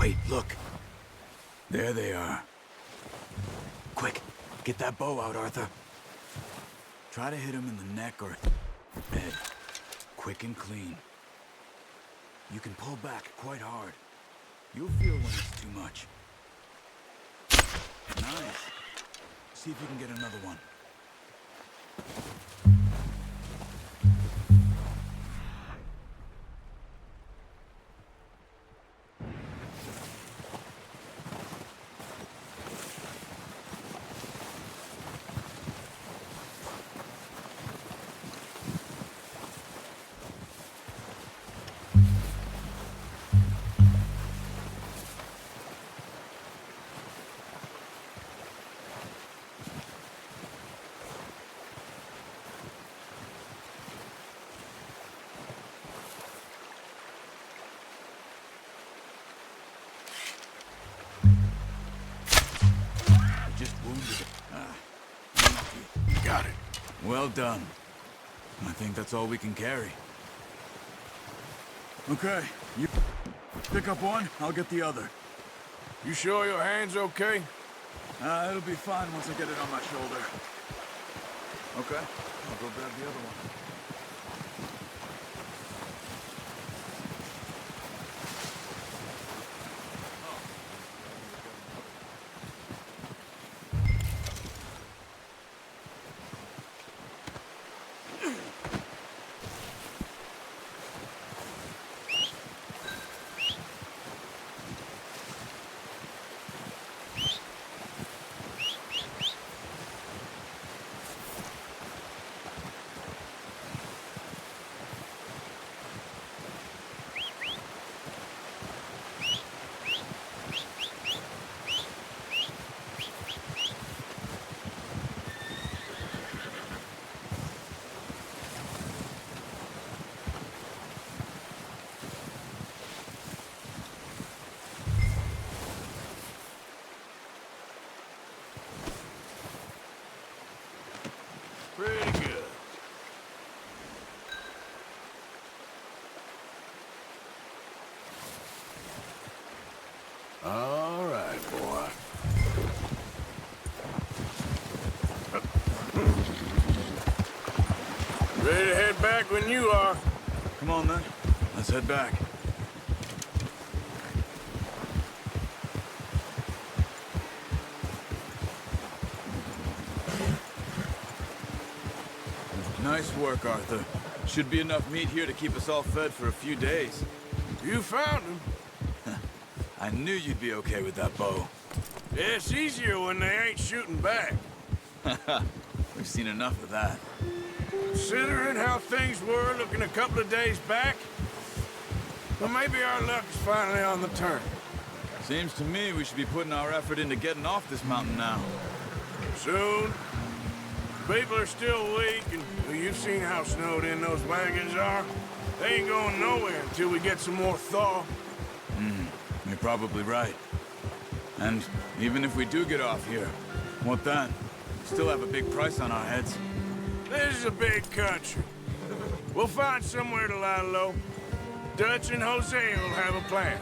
Wait, look. There they are. Quick, get that bow out, Arthur. Try to hit him in the neck or head. Quick and clean. You can pull back quite hard. You'll feel when it's too much. Nice. See if you can get another one. Just wounded it. Got it. Well done. I think that's all we can carry. Okay, you pick up one, I'll get the other. You sure your hand's okay? It'll be fine once I get it on my shoulder. Okay, I'll go grab the other one. Pretty good. All right, boy. Ready to head back when you are. Come on then, let's head back. Nice work, Arthur. Should be enough meat here to keep us all fed for a few days. You found him. I knew you'd be okay with that bow. Yeah, it's easier when they ain't shooting back. We've seen enough of that. Considering how things were looking a couple of days back, well, maybe our luck is finally on the turn. Seems to me we should be putting our effort into getting off this mountain now. Soon. People are still weak, and well, you've seen how snowed in those wagons are. They ain't going nowhere until we get some more thaw. You're probably right. And even if we do get off here, what then? Still have a big price on our heads. This is a big country. We'll find somewhere to lie low. Dutch and Jose will have a plan.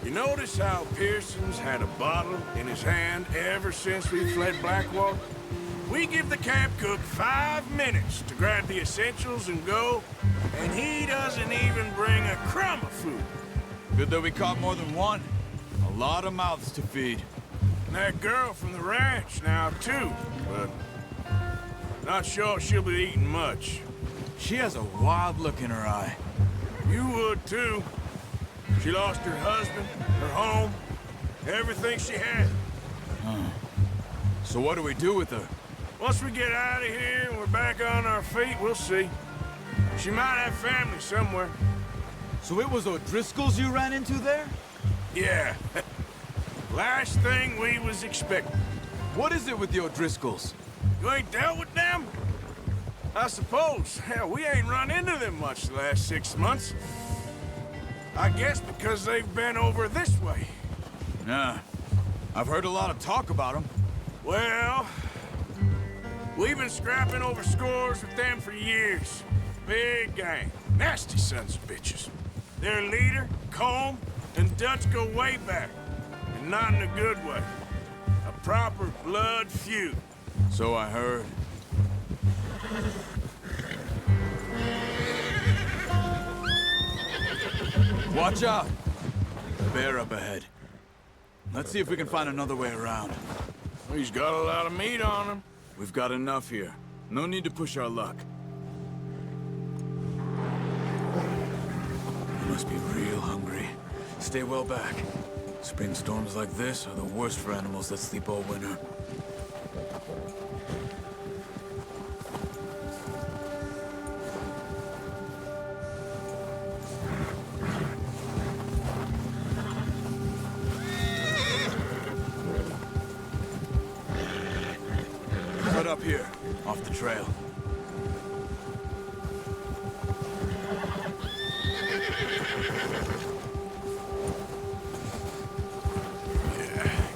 You notice how Pearson's had a bottle in his hand ever since we fled Blackwater? We give the camp cook 5 minutes to grab the essentials and go, and he doesn't even bring a crumb of food. Good that we caught more than one. A lot of mouths to feed. And that girl from the ranch now, too, but not sure she'll be eating much. She has a wild look in her eye. You would, too. She lost her husband, her home, everything she had. So what do we do with her? Once we get out of here and we're back on our feet, we'll see. She might have family somewhere. So it was O'Driscoll's you ran into there? Yeah. Last thing we was expecting. What is it with the O'Driscolls? You ain't dealt with them? I suppose. Hell, we ain't run into them much the last 6 months. I guess because they've been over this way. Nah. I've heard a lot of talk about them. Well, we've been scrapping over scores with them for years. Big gang. Nasty sons of bitches. Their leader, Combe, and Dutch go way back. And not in a good way. A proper blood feud. So I heard. Watch out! Bear up ahead. Let's see if we can find another way around. He's got a lot of meat on him. We've got enough here. No need to push our luck. You must be real hungry. Stay well back. Spring storms like this are the worst for animals that sleep all winter. Cut up here, off the trail.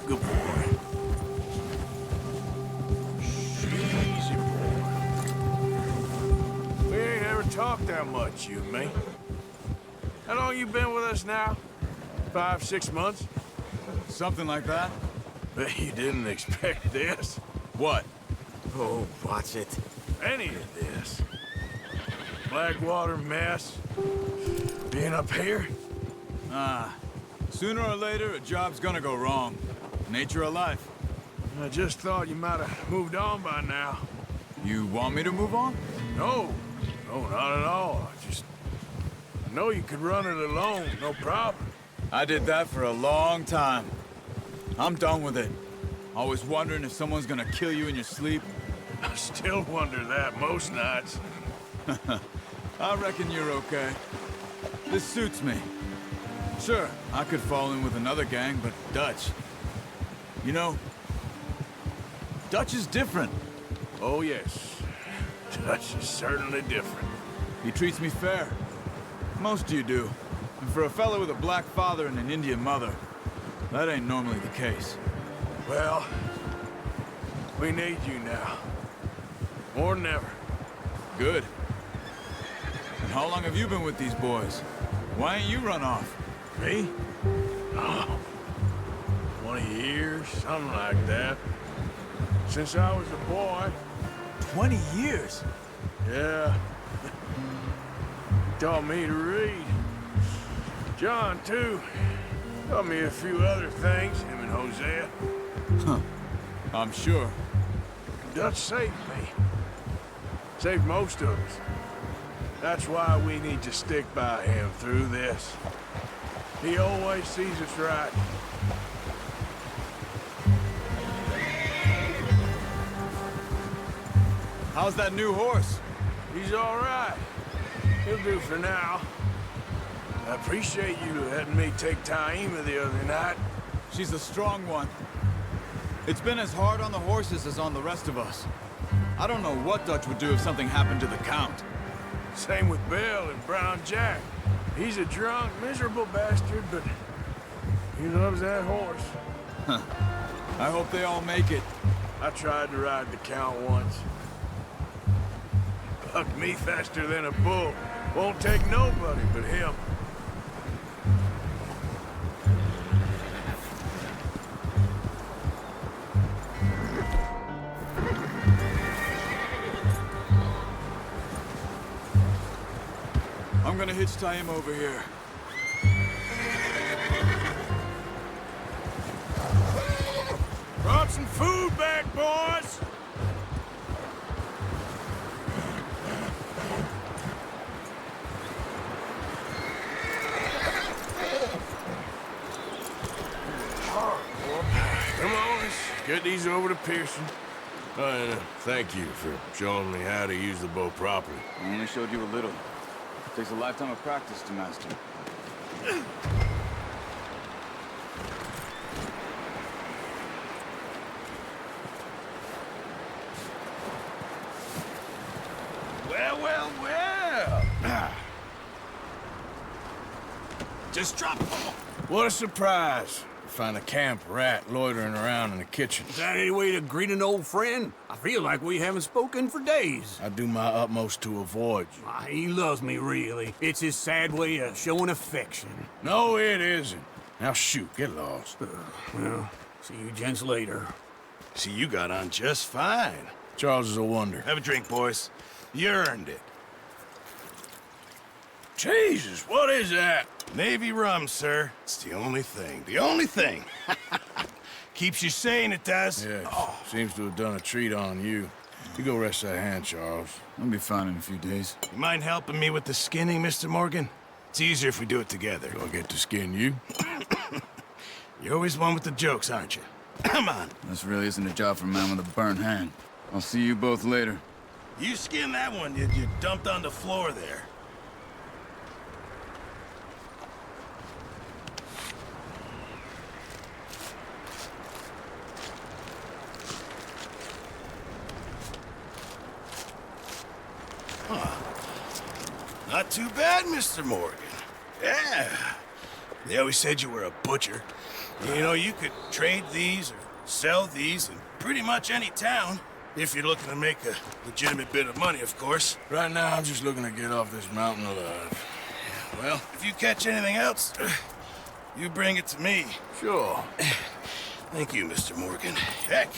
Good boy. Easy boy. We ain't ever talked that much, you and me. How long you been with us now? 5, 6 months? Something like that? Bet you didn't expect this. What? Oh, watch it. Any of this. Blackwater mess. Being up here? Sooner or later, a job's gonna go wrong. Nature of life. I just thought you might have moved on by now. You want me to move on? No, not at all. I know you could run it alone, no problem. I did that for a long time. I'm done with it. Always wondering if someone's gonna kill you in your sleep. I still wonder that most nights. I reckon you're okay. This suits me. Sure, I could fall in with another gang, but Dutch... You know, Dutch is different. Oh, yes. Dutch is certainly different. He treats me fair. Most of you do. And for a fella with a black father and an Indian mother, that ain't normally the case. Well, we need you now. More than ever. Good. And how long have you been with these boys? Why ain't you run off? Me? Oh, 20 years, something like that. Since I was a boy. 20 years? Yeah. Taught me to read. John, too. Taught me a few other things, him and Hosea. Huh. I'm sure. Dutch saved me. Saved most of us. That's why we need to stick by him through this. He always sees us right. How's that new horse? He's all right. He'll do for now. I appreciate you letting me take Taima the other night. She's a strong one. It's been as hard on the horses as on the rest of us. I don't know what Dutch would do if something happened to the Count. Same with Bill and Brown Jack. He's a drunk, miserable bastard, but he loves that horse. Huh. I hope they all make it. I tried to ride the Count once. Bucked me faster than a bull. Won't take nobody but him. I'm gonna hitch-tie him over here. Brought some food back, boys! Come on, let's get these over to Pearson. And thank you for showing me how to use the bow properly. I only showed you a little. Takes a lifetime of practice to master. Well. Just drop. What a surprise. find a camp rat loitering around in the kitchen. Is that any way to greet an old friend? I feel like we haven't spoken for days. I do my utmost to avoid you. He loves me, really. It's his sad way of showing affection. No, it isn't. Now shoot, get lost. Well, see you gents later. See, you got on just fine. Charles is a wonder. Have a drink, boys. You earned it. Jesus, what is that? Navy rum, sir. It's the only thing. The only thing. Keeps you sane, it does. Yes, seems to have done a treat on you. You go rest that hand, Charles. I'll be fine in a few days. You mind helping me with the skinning, Mr. Morgan? It's easier if we do it together. Do I get to skin you? You're always one with the jokes, aren't you? Come on. This really isn't a job for a man with a burnt hand. I'll see you both later. You skin that one you dumped on the floor there. Not too bad, Mr. Morgan. Yeah. They always said you were a butcher. You know, you could trade these or sell these in pretty much any town. If you're looking to make a legitimate bit of money, of course. Right now, I'm just looking to get off this mountain alive. Well, if you catch anything else, you bring it to me. Sure. Thank you, Mr. Morgan. Heck,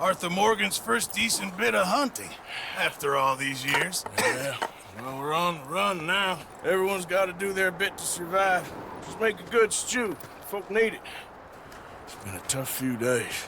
Arthur Morgan's first decent bit of hunting after all these years. Yeah. Well, we're on the run now. Everyone's got to do their bit to survive. Just make a good stew. Folk need it. It's been a tough few days.